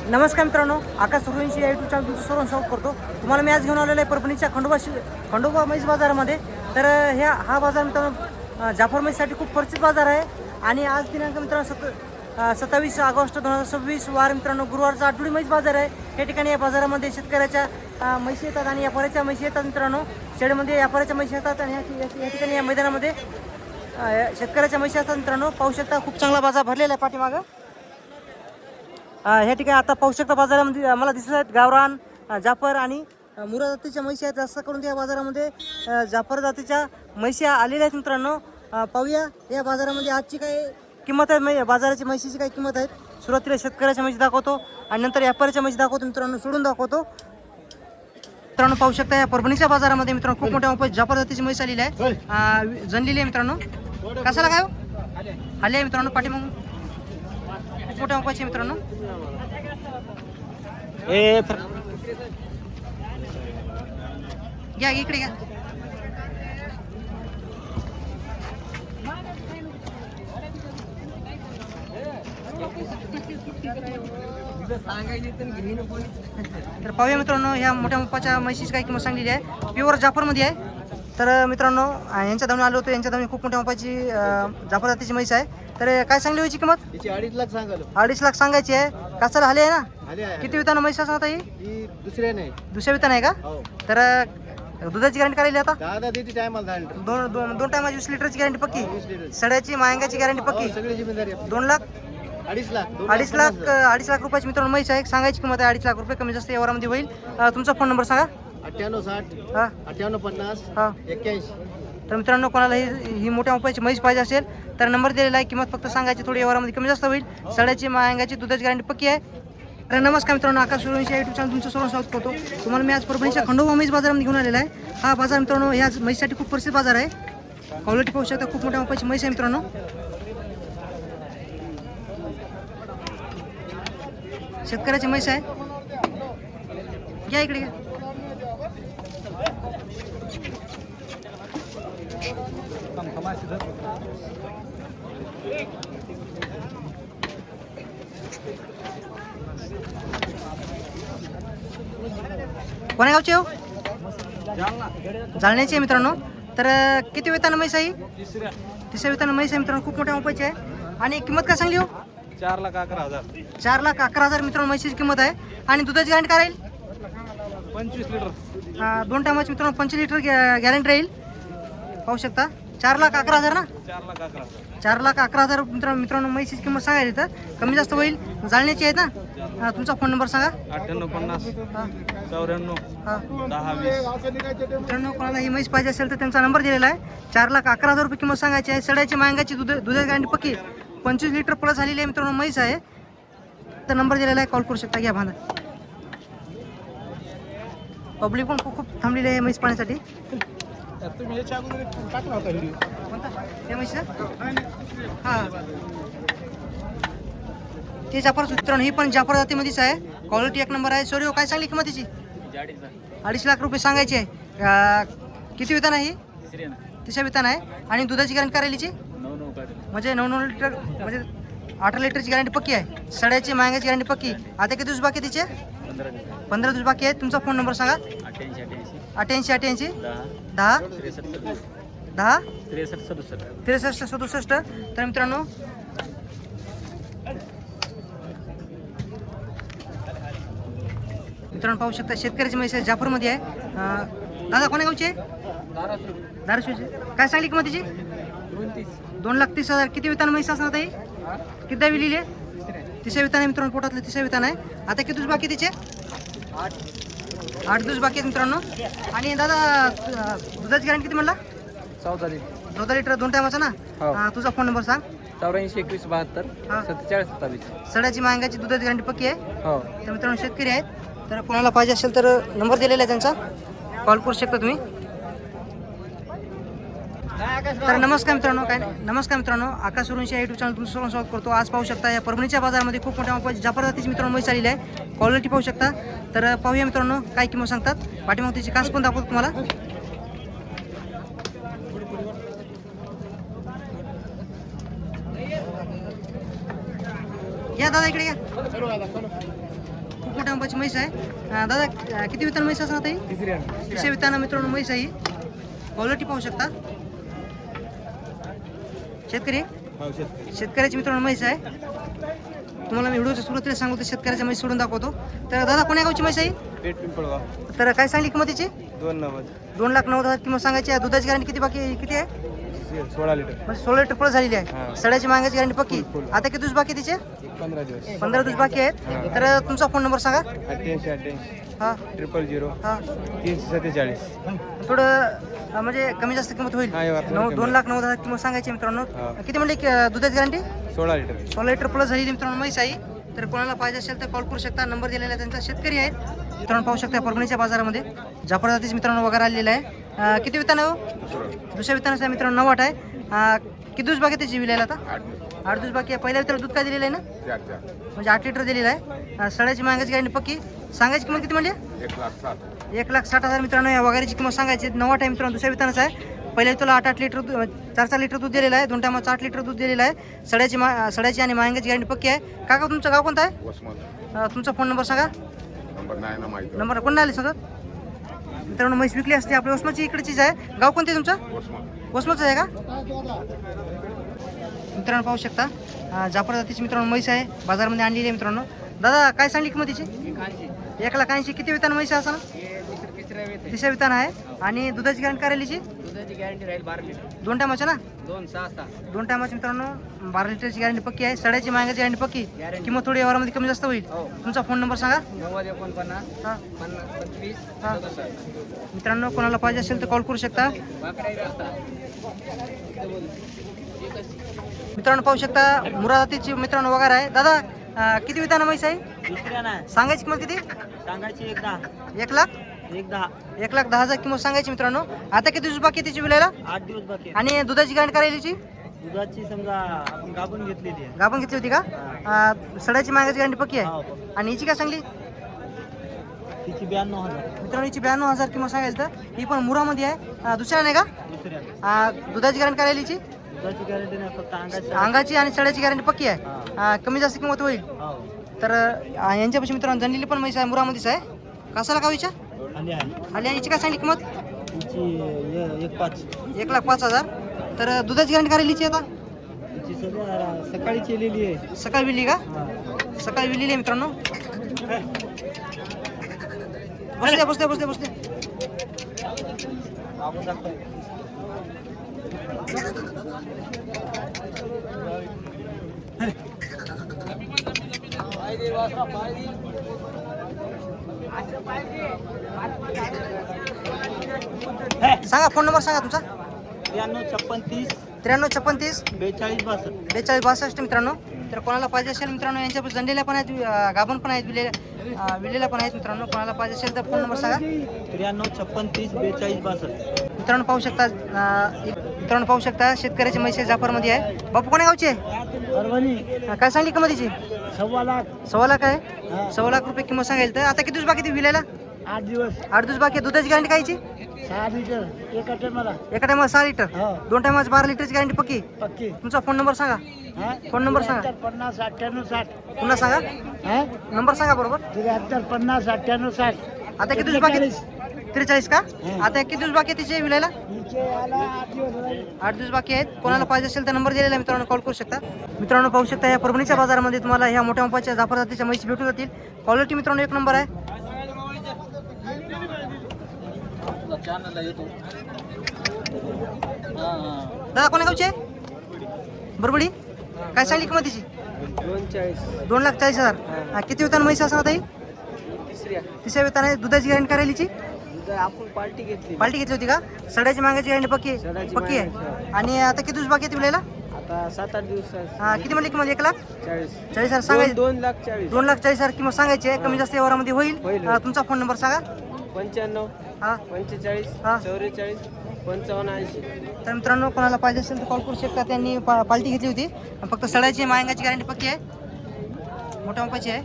नमस्कार मित्रांनो, आकाश सुरवंशी या यूट्यूब चॅनल तुमचं सर्व स्वागत करतो. तुम्हाला मी आज घेऊन आलेलो आहे परभणीच्या खंडोबा म्हैस बाजारामध्ये. तर हा बाजार मित्रांनो जाफर म्हैससाठी खूप परिचित बाजार आहे. आणि आज दिनांक मित्रांनो 27 ऑगस्ट 2026 वार मित्रांनो गुरुवारचा आठवडी म्हैस बाजार आहे. या ठिकाणी या बाजारामध्ये शेतकऱ्याच्या म्हैशी येतात आणि व्यापाऱ्याच्या म्हैशी येतात मित्रांनो. शेडमध्ये व्यापाऱ्याच्या म्हैशी येतात आणि या ठिकाणी या मैदानामध्ये शेतकऱ्याच्या म्हैशी असतात मित्रांनो. पाहू शकता खूप चांगला बाजार भरलेला आहे पाठीमागं. ह्या ठिकाणी आता पाहू शकता बाजारामध्ये मला दिसत आहेत गावरान, जाफर आणि मुरा जातीच्या म्हैशी आहेत. जास्त करून या बाजारामध्ये जाफर जातीच्या म्हैशी आलेल्या आहेत मित्रांनो. पाहूया या बाजारामध्ये आजची काय किंमत आहे, बाजाराची म्हैशीची काय किंमत आहेत. सुरुवातीला शेतकऱ्याच्या म्हैशी दाखवतो आणि नंतर व्यापाऱ्याच्या म्हैशी दाखवतो मित्रांनो, सोडून दाखवतो. मित्रांनो पाहू शकता या परभणीच्या बाजारामध्ये मित्रांनो खूप मोठ्या मोठ्या जाफर जातीची म्हैस आलेली आहे, जनलेली आहे मित्रांनो. कशाला काय आले आहे मित्रांनो, पाठीमागून खूप मोठ्या मोठ्याची मित्रांनो. घ्या इकडे घ्या. तर पाहूया मित्रांनो ह्या मोठ्या मोठ्याच्या म्हशीची काही किंमत सांगलेली आहे. प्युअर जाफरमध्ये आहे. तर मित्रांनो यांच्या धावून आलो होतो. यांच्या धावून खूप मोठ्या मोठ्याची जाफर जातीची म्हैस आहे. तर काय सांगली व्हायची किंमत? 2.5 लाख सांगालो. 2.5 लाख सांगायची आहे. कसाला आले आहे ना? आहे. किती वितानं म्हैस असणार आता ही? दुसरे नाही. दुसऱ्या वितान आहे का? हो. तर दुधाची गॅरंटी करायली आता? दादा देती टायमाला 10 दोन टायमाची 20 लिटरची गॅरंटी पक्की. 20 लिटर. सड्याची मायंगाची गॅरंटी पक्की. सगळी जिम्मेदारी आपली. 2 लाख 2.5 लाख. 2.5 लाख रुपयाची मित्रांनो म्हैस आहे. सांगायची किंमत आहे 2.5 लाख रुपये. कमी जास्त यावरामध्ये होईल. तुमचा फोन नंबर सांगा. 9860 हां 5850 हां. 81. तर मित्रांनो कोणाला ही मोठ्या मोठ्याची म्हैस पाहिजे असेल तर नंबर दिलेला आहे. किंमत फक्त सांगायची, थोडी व्यवहारामध्ये कमी जास्त होईल. सड्याची मायंगाची दुधाची गॅरंटी पक्की आहे. तर नमस्कार मित्रांनो, आकाश सुरवंशी या यूट्यूब चॅनल तुमचं सर्व स्वागत करतो. तुम्हाला मी आज परभणीच्या खंडोबा म्हैस बाजारामध्ये घेऊन आलेला आहे. हा बाजार मित्रांनो ह्या म्हैससाठी खूप प्रसिद्ध बाजार आहे. क्वालिटी पाहू शकता, खूप मोठ्या मोठ्याची म्हैस आहे मित्रांनो. शेतकऱ्याची म्हैस आहे. घ्या इकडे घ्या. कोण्या गावचे हो? जालन्याची आहे मित्रांनो. तर किती वेतानं म्हैस आहे? तिसऱ्या वेतानं म्हैस आहे मित्रांनो, खूप मोठ्या मोठ्याची आहे. आणि किंमत काय सांगली हो? 4,11,000. 4,11,000 मित्रांनो म्हैशीची किंमत आहे. आणि दुधाची गॅरंटी काय राहील? 25 लिटर. 2 टायमाची मित्रांनो 25 लिटर गॅरंटी राहील. पाहू शकता 4,11,000 ना? 4,11,000. 4,11,000 मित्रांनो म्हैशीची किंमत सांगायची तर कमी जास्त होईल. जाळण्याची आहेत ना? तुमचा फोन नंबर सांगा. 9850 हां 94 हां. 1020. मित्रांनो कोणाला ही म्हैस पाहिजे असेल तर त्यांचा नंबर दिलेला आहे. 4,11,000 रुपये किंमत सांगायची आहे. सड्याची मायंगाची दुधाची गॅरंटी पक्की. 25 लिटर प्लस झालेली आहे मित्रांनो म्हैस आहे. तर नंबर दिलेला आहे, कॉल करू शकता. घ्या बांधा. पब्लिक पण खूप थांबलेली आहे म्हैस पाहण्यासाठी. तुम्ही याच्या अगोदर टाकला होता व्हिडिओ. कोणता त्या म्हैस? हां ते जाफर मित्रांनो, ही पण जाफर जातीमध्येच आहे. क्वालिटी एक नंबर आहे. सॉरी काय सांगली किंमत तिची? 2.5 लाख रुपये सांगायची आहे. किती वितान आहे ही? तिसऱ्या वितान आहे. आणि दुधाची गॅरंटी करायलीची म्हणजे 9 लिटर म्हणजे 18 लिटरची गॅरंटी पक्की आहे. सड्याची मायंगाची गॅरंटी पक्की. आता किती दिवस बाकी तिचे? 15 दिवस बाकी आहेत. तुमचा फोन नंबर सांगा. 88 10 10 63 67. तर मित्रांनो पाहू शकता शेतकऱ्याची म्हैस जाफरमध्ये आहे. दादा कोण्या गावची आहे? धाराशिवची. काय सांगली किंमत तिची? 2,30,000. किती वितान म्हैस असणार ताई? किती दावी लिहिली आहे? तिसऱ्या वितान आहे मित्रांनो, पोटातलं तिसऱ्या वितान आहे. आता किती दिवस बाकी तिचे? 8 दिवस बाकी आहेत मित्रांनो. आणि दादा दुधाची गॅरंटी किती म्हणला? 14 लिटर 2 टायमाचा ना? तुझा फोन नंबर सांग. 84 21 72 47 27. सड्याची मायंगाची दुधाची गॅरंटी पक्की आहे. हो. तर मित्रांनो शेतकरी आहेत. तर कोणाला पाहिजे असेल तर नंबर दिलेला आहे त्यांचा, कॉल करू शकता तुम्ही. तर नमस्कार मित्रांनो, आकाश सुरवंशी या यूट्यूब चॅनल तुमचं सर्व स्वागत करतो. आज पाहू शकता या परभणीच्या बाजारामध्ये खूप मोठ्या मोठ्या जाफर जातीची मित्रांनो म्हैस आलेली आहे. क्वालिटी पाहू शकता. तर पाहूया मित्रांनो काय किंमत सांगतात. पाठीमाग त्याची कास पण दाखवतो तुम्हाला. या दादा इकडे या. मोठ्या मापाची म्हैस आहे. दादा किती वितान म्हैस असणार ताई? तिसऱ्या विताना मित्रांनो म्हैस आहे. क्वालिटी पाहू शकता. शेतकऱ्याची मित्रांनो म्हैस आहे. तुम्हाला मी व्हिडिओच्या सुरुवातीला सांगतो शेतकऱ्याच्या म्हैस सोडून दाखवतो. तर दादा कोण्या गावची म्हैस आहे? पेट पिंपळगाव. तर काय सांगली किंमतीची? 2,90,000 किंमत सांगायची आहे. दुधाची गॅरंटी किती आहे? 16 लिटर. म्हणजे 16 लिटर प्लस झालेली आहे. हा. सड्याची मागायची गॅरंटी पक्की. आता किती दिवस बाकी आहे तिचे? 15 दिवस. 15 दिवस बाकी आहेत. तर तुमचा फोन नंबर सांगा. 88 हा 000 हा 347. थोडं म्हणजे कमी जास्त किंमत होईल. हा, व्यवहार थोडी कमी. 2,90,000 किंमत सांगायची मित्रांनो. हा. किती म्हणले दुधाची गॅरंटी? 16 लिटर. 16 लिटर प्लस झालेली मित्रांनो म्हैस आहे. तर कोणाला पाहिजे असेल तर कॉल करू शकता. नंबर दिलेला आहे त्यांचा. शेतकरी आहेत मित्रांनो. पाहू शकता परभणीच्या बाजारामध्ये जाफर जातीचे मित्रांनो वगैरे आलेला आहे. किती वितान आहे? दुसऱ्या वितानाचं आहे मित्रांनो. 9 आहे. किती दिवस बाकी त्याची विलायला आता? 8 दिवस बाकी आहे. पहिल्या विताला दूध काय दिलेलं आहे ना? म्हणजे 8 लिटर दिलेलं आहे. सड्याची मागायची गॅरंटी पक्की. सांगायची किंमत किती म्हणली? 1,60,000 मित्रांनो. या वगैरेची किंमत सांगायची. 9 आहे मित्रांनो. दुसऱ्या वितानाचं आहे. पहिल्या तुला 8 लिटर 4 लिटर दूध दिलेलं आहे. 2 टायमाचं 8 लिटर दूध दिलेलं आहे. सड्याची आणि मागायची गॅरंटी पक्की आहे. काका तुमचं गाव कोणतं आहे? तुमचा फोन नंबर सांगा. नंबर कोण आले सांगा मित्रांनो. म्हैस विकली असते आपल्या वसमाची इकडचीच आहे. गाव कोणते तुमचं? वसमाचं आहे का मित्रांनो? पाहू शकता जाफर जातीची मित्रांनो म्हैस आहे. बाजारामध्ये आणलेली आहे मित्रांनो. दादा काय सांगली किंमतीची? 1,80,000. किती वितान म्हैस आहे असं? तिसऱ्या वितान आहे. आणि दुधाची गॅरंटी करायलीची? दुधाची गॅरंटी राहील 12 लिटर. 2 टायमाच्या ना? 2 टायमाची मित्रांनो. 12 लिटरची गॅरंटी पक्की आहे. सड्याची मागायची गॅरंटी पक्की. किंमत थोडी व्यवहारामध्ये कमी जास्त होईल. तुमचा फोन नंबर सांगा. 9049 हां 25 हां मित्रांनो. कोणाला पाहिजे असेल तर कॉल करू शकता मित्रांनो. पाहू शकता मुरा जातीची मित्रांनो वगैरे आहे. दादा किती विताना म्हैस आहे? सांगायची किंमत किती? सांगायची 1,10,000. 1,10,000 किंमत सांगायची मित्रांनो. आता किती दिवस बाकी आहे तिची विलायला? 8 दिवस बाकी. आणि दुधाची गॅरंटी करायलीची? दुधाची समजा आपण गाभून घेतलेली आहे. गाभण घेतली होती का? सड्याची मागायची गॅरंटी पक्की आहे. आणि हिची काय सांगली? तिची 92,000. मित्रांनो हिची 92,000 किंमत सांगायची. तर ही पण मुरामध्ये आहे. दुसऱ्या नाही का? दुसऱ्या दुधाची गॅरंटी करायलीची? दुधाची गॅरंटी नाही, फक्त अंगाची आणि सड्याची गॅरंटी पक्की आहे. कमी जास्त किंमत होईल. तर यांच्यापाशी मित्रांनो जनलेली पण म्हैस आहे. मुरामध्येच आहे. कसाला का विचार आली? हिची काय सांगली किंमत? तिची 1,05,000. 1,05,000. तर दुधाची गॅरंटी करायलीची आता? तिची सकाळी केलेली आहे. सकाळी विली का? सकाळी विलेली आहे मित्रांनो. बसते. सांगा फोन नंबर सांगा तुमचा. 93 93 56 30 42 42 62 मित्रांनो. तर कोणाला पाहिजे असेल मित्रांनो यांच्या जंडेल्या पण आहेत, गाभण पण आहेत, विलेल्या पण आहेत मित्रांनो. कोणाला पाहिजे असेल तर फोन नंबर सांगा. 93 56 30 42. मित्रांनो पाहू शकता शेतकऱ्याची म्हैस जाफरमध्ये आहे. बापू कोण्या गावची आहे? परभणी. काय सांगली किंमतीची? 1,15,000. 1,15,000 आहे. 1,15,000 रुपये किंमत सांगायची. तर आता किती दिवस बाकी ती विलायला? 8 दिवस. 8 दिवस बाकी आहे. दुधाची गॅरंटी कायची? 6 लिटर एका टायमाला. एका टायमाला 6 लिटर. 2 टायमाला 12 लिटरची गॅरंटी पक्की. पक्की. तुमचा फोन नंबर सांगा. फोन नंबर सांगा. 50 98 60. पुन्हा सांगा. नंबर सांगा बरोबर. 73 50 98 60. आता किती दिवस बाकी? 43 का? आता किती दिवस बाकी आहे तिचे विलायला? 8 दिवस बाकी आहेत. कोणाला पाहिजे असेल तर नंबर दिलेला आहे मित्रांनो. कॉल करू शकता मित्रांनो. पाहू शकता या परभणीच्या बाजारामध्ये तुम्हाला ह्या मोठ्या मापाच्या जाफर जातीच्या म्हैसी भेटून जातील. क्वालिटी मित्रांनो 1 नंबर आहे. दादा कोण्या गावचे? बरबडी. काय सांगली किंमत तिची? 2,40,000. किती वेतन म्हैस असणार ताई? तिसऱ्या वेतन आहे. दुधाची गॅरंटी करायलीची? आपण पार्टी घेतली होती का? सड्याची मागायची गॅरंटी पक्की आहे. आणि आता किती दिवस बाकी आहे विलायला? आता 7-8 दिवस. किती म्हणली किंमत? 1,40,000 सांगायची. 2,40,000. 2,40,000 किंमत सांगायची आहे. कमी जास्त व्यवहारामध्ये होईल. तुमचा फोन नंबर सांगा. 95 हां 45 हां 44 55 80. तर मित्रांनो कोणाला पाहिजे असेल तर कॉल करू शकता. त्यांनी पाल्टी घेतली होती. फक्त सड्याची मागायची गॅरंटी पक्की आहे. मोठ्या मापाची आहे.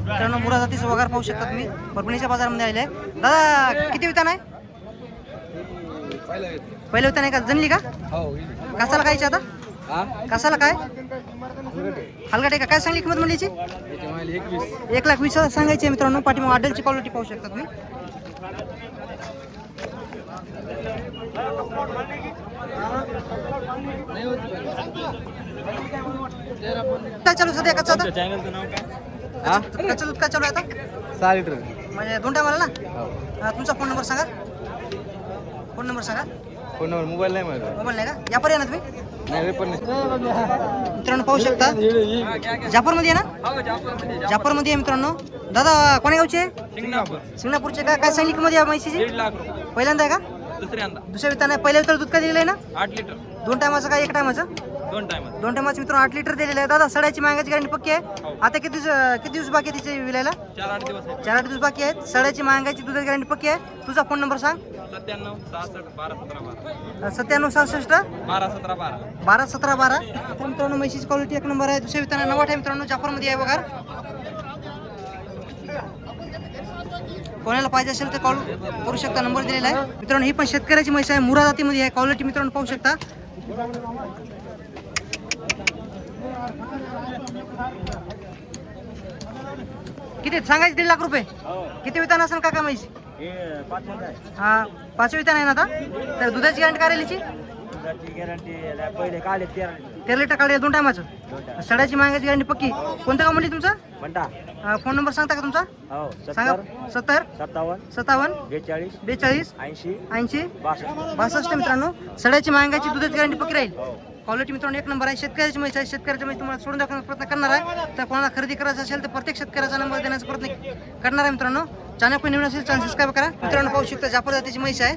मित्रांनो मुरा जातीचं वगैरे पाहू शकता तुम्ही. परभणीच्या बाजारामध्ये आले आहे. दादा किती वितान आहे? पहिलं वितान आहे का? जणली का? कसाला खायची आता? कसाला काय हलगट का काय सांगली किंमत म्हणलीची 1,20,000 सांगायची आहे मित्रांनो. पाठीमाग आडलची क्वालिटी पाहू शकता तुम्ही. काय चालू सध्या कच्चा आता कच्चं दूध काय चालू आहे आता 6 लिटर म्हणजे 2 टायमाला ना. तुमचा फोन नंबर सांगा. फोन नंबर सांगा. फोन नंबर मोबाईल नाही माझा. मोबाईल नाही का या पर्यंत तुम्ही नाही पण मित्रांनो पाहू शकता. जाफरमध्ये आहे ना. जाफरमध्ये आहे मित्रांनो. दादा कोण्या गावचे सिंगणापूरचे का काय सांगली किंमत या म्हैशीची 1.5 लाख पहिल्यांदा आहे का दुसऱ्यांदा दुसऱ्या वितान आहे. पहिल्या वितान दूध काय दिलेलं आहे ना 8 लिटर 2 टायमाचं का 1 टायमाचं 2 टाइम 2 टायमाचं मित्रांनो 8 लिटर दिलेलं आहे. दादा सड्याची मागायची गॅरंटी पक्की आहे. आता किती दिवस बाकी आहे तिचे विलायला 4-8 दिवस 4-8 दिवस बाकी आहेत. सड्याची मागायची दुधाची गॅरंटी पक्की आहे. तुझा फोन नंबर सांग. 97 66 12 17 97 66 12 17 12 12 17 12. तर मित्रांनो म्हैशीची क्वालिटी 1 नंबर आहे. दुसऱ्या विताना 9 आहे मित्रांनो. जाफरमध्ये आहे बघा. कोणाला पाहिजे असेल तर कॉल करू शकता. नंबर दिलेला आहे मित्रांनो. ही पण शेतकऱ्याची म्हैस आहे. मुरा जातीमध्ये आहे. क्वालिटी मित्रांनो पाहू शकता. किती सांगायचे 1.5 लाख रुपये. किती वितान असेल काका म्हैस. हा 5 वितान आहे ना आता. तर दुधाची गॅरंटी काय राहिलीची पहिले काढले 13 लिटर काढले 2 टायमाचं. सड्याची मागायची गॅरंटी पक्की. कोणतं गाव म्हणली तुमचा फोन नंबर सांगता का तुमचा सांगा. 70 57 42 80 62 मित्रांनो. सड्याची मागायची दुधाची गॅरंटी पक्की राहील. क्वालिटी मित्रांनो 1 नंबर आहे. शेतकऱ्याची म्हैस आहे. शेतकऱ्याची म्हैस तुम्हाला सोडून दाखवण्याचा प्रयत्न करणार आहे. तर कोणाला खरेदी करायचं असेल तर प्रत्येक शेतकऱ्याचा नंबर देण्याचा प्रयत्न करणार आहे मित्रांनो. चॅनल कोणी नवीन असेल चॅनल सबस्क्राईब करा मित्रांनो. पाहू शकता जाफर जातीची म्हैस आहे.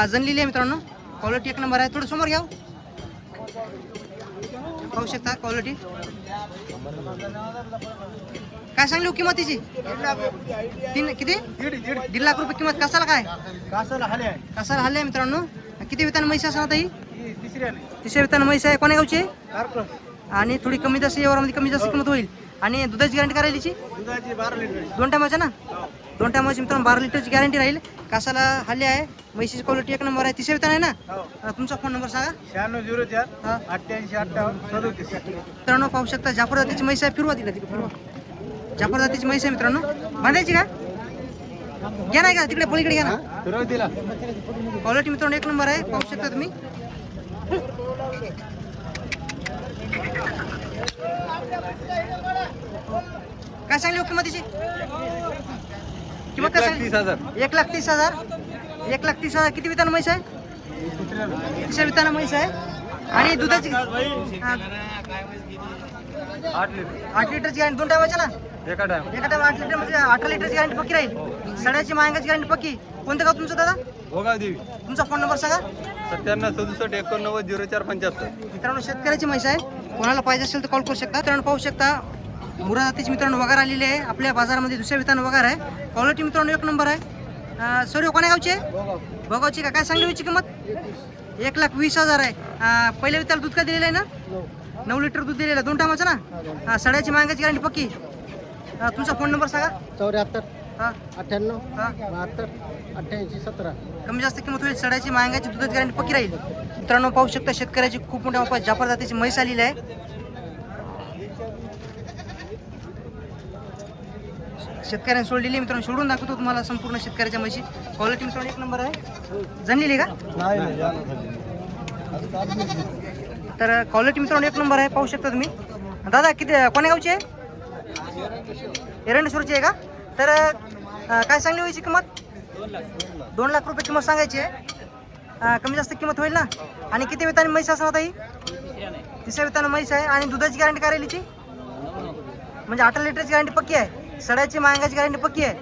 जनलेली आहे मित्रांनो. क्वालिटी 1 नंबर आहे. थोडं समोर घ्या. पाहू शकता क्वालिटी काय सांगली हो किंमत तिची किती 1.5 लाख रुपये किंमत. कसाला काय कसाला हल्ले मित्रांनो. किती वितान म्हैस असणार आता ही तिसऱ्या वितान म्हैस आहे. कोण्या गावची आणि थोडी कमी जास्त यावरामध्ये कमी जास्त किंमत होईल. आणि दुधाची गॅरंटी करायची 2 टायमाच्या ना 2 टायमाची मित्रांनो 12 लिटरची गॅरंटी राहील. कासाला हल्ले आहे. म्हैशीची क्वालिटी 1 नंबर आहे. तिसऱ्या वितान आहे ना. तुमचा फोन नंबर सांगा. 9604 88 58 37. मित्रांनो पाहू शकता जाफर जातीची म्हैस आहे. फिरवा तिला तिकडे फिरवा. जाफर जातीची म्हैस आहे मित्रांनो. बांधायची का घ्या नाही का तिकडे पलीकडे घ्या ना. क्वालिटी मित्रांनो 1 नंबर आहे. पाहू शकता तुम्ही. काय सांगली हो किंमत तिची किंमत काय सांगली 1,30,000 1,30,000. किती वितान म्हैस आहे तिसऱ्या वितान म्हैस आहे. आणि दुधाची 8 लिटरची गॅरंटी 2 टायमाच्या ना एका टाइम 8 लिटर म्हणजे 18 लिटरची गॅरंटी पक्की राहील. सड्याची मागायची गॅरंटी पक्की. कोणतं गाव तुमचं दादा भोगाव देवी तुमचा फोन नंबर सांगा. 97 67 89 04 75. मित्रांनो शेतकऱ्याची म्हैस आहे. कोणाला पाहिजे असेल तर कॉल करू शकता. मित्रांनो पाहू शकता मुरा जातीची मित्रांनो वगार आलेली आहे. आपल्या बाजारामध्ये दुसऱ्या वितान वगार आहे. क्वालिटी मित्रांनो 1 नंबर आहे. सॉरी कोण्या गावची आहे भोगावची का काय सांगली व्हायची किंमत 1,20,000 आहे. पहिल्या विताला दूध काय दिलेलं आहे ना 9 लिटर दूध दिलेलं आहे 2 टायमाचं ना. सड्याची मागायची गॅरंटी पक्की. तुमचा फोन नंबर सांगा. 74 हां 98 हां 72 88 17. कमी जास्त किंमत होईल. सड्याची मागायची दुधाची गॅरंटी पक्की राहील. मित्रांनो पाहू शकता शेतकऱ्याची खूप मोठ्या मापात जाफर जातीची म्हैस आलेली आहे. शेतकऱ्यांनी सोडलेली मित्रांनो. सोडून दाखवतो तुम्हाला संपूर्ण शेतकऱ्याच्या म्हशी. क्वालिटी मित्रांनो 1 नंबर आहे. जणलेली का तर क्वालिटी मित्रांनो 1 नंबर आहे. पाहू शकता तुम्ही. दादा किती कोण्या गावची आहे एरंडेश्वरची आहे का. तर काय सांगली व्हायची किंमत 2 लाख रुपये किंमत सांगायची आहे. कमी जास्त किंमत होईल ना. आणि किती वेताने म्हैस असणार आता ही तिसऱ्या वेताने म्हैस आहे. आणि दुधाची गॅरंटी काय राहिलीची म्हणजे 18 लिटरची गॅरंटी पक्की आहे. सड्याची मागायची गॅरंटी पक्की आहे.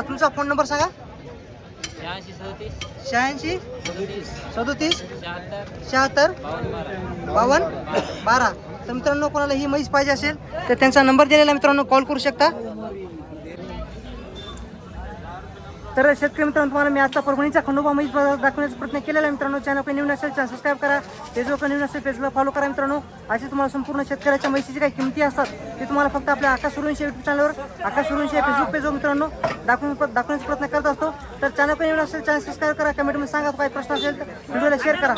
तुमचा फोन नंबर सांगा. 86 37 76 52 12. तर मित्रांनो कोणाला ही म्हैस पाहिजे असेल तर त्यांचा नंबर दिलेला मित्रांनो कॉल करू शकता. तर शेतकरी मित्रांनो तुम्हाला मी आता परभणीचा खंडोबा म्हैस बाजार दाखवण्याचा प्रयत्न केलेला आहे मित्रांनो. चॅनल काही नवीन असेल चॅनल सबस्क्राईब करा. फेसबुकला नवीन असेल फेसबुकला फॉलो करा मित्रांनो. अशी तुम्हाला संपूर्ण शेतकऱ्याच्या म्हैशीची काही किमती असतात ते तुम्हाला फक्त आपल्या आकाश सूर्यवंशी युट्यूब चॅनलवर आकाश सूर्यवंशी फेसबुक पेजवर मित्रांनो दाखवण्याचा प्रयत्न करत असतो. तर चॅनल काही नवीन असेल चॅनल सबस्क्राईब करा. कमेंटमध्ये सांगा काही प्रश्न असेल तर व्हिडिओला शेअर करा.